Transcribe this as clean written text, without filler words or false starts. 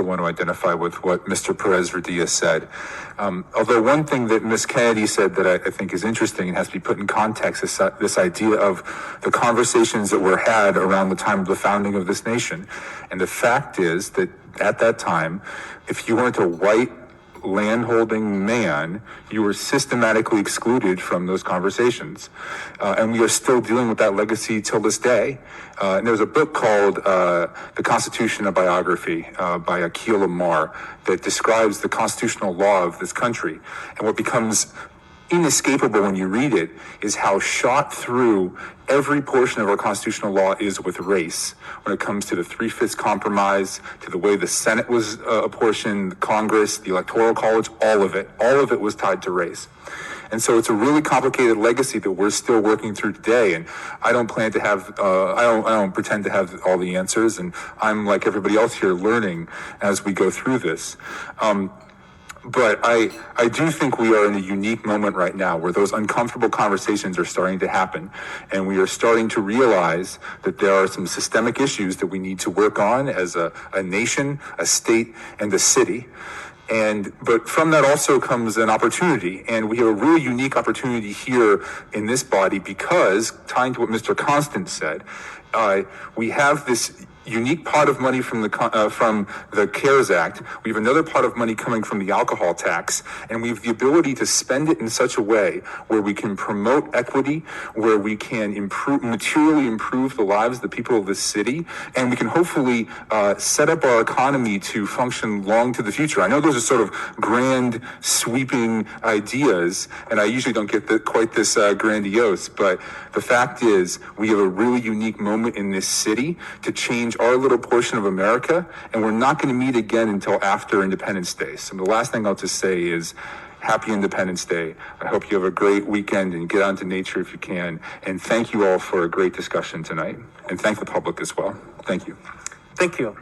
want to identify with what Mr. Perez-Rodilla said. Although one thing that Ms. Kennedy said that I think is interesting and has to be put in context is this idea of the conversations that were had around the time of the founding of this nation. And the fact is that at that time, if you weren't a white landholding man, you were systematically excluded from those conversations. And we are still dealing with that legacy till this day. And there's a book called The Constitution, a Biography by Akil Amar that describes the constitutional law of this country. And what becomes inescapable when you read it is how shot through every portion of our constitutional law is with race when it comes to the 3/5 compromise, to the way the Senate was apportioned, Congress, the Electoral College, all of it was tied to race. And so it's a really complicated legacy that we're still working through today. And I don't plan to have, I don't pretend to have all the answers. And I'm like everybody else here learning as we go through this. But I do think we are in a unique moment right now where those uncomfortable conversations are starting to happen. And we are starting to realize that there are some systemic issues that we need to work on as a nation, a state, and a city. But from that also comes an opportunity. And we have a really unique opportunity here in this body because, tying to what Mr. Constant said, we have this unique pot of money from the CARES Act. We have another pot of money coming from the alcohol tax, and we have the ability to spend it in such a way where we can promote equity, where we can materially improve the lives of the people of this city, and we can hopefully set up our economy to function long to the future. I know those are sort of grand, sweeping ideas, and I usually don't get quite this grandiose, but the fact is we have a really unique moment in this city to change our little portion of America, and we're not going to meet again until after Independence Day. So the last thing I'll just say is Happy Independence Day. I hope you have a great weekend and get out into nature if you can. And thank you all for a great discussion tonight. And thank the public as well. Thank you. Thank you.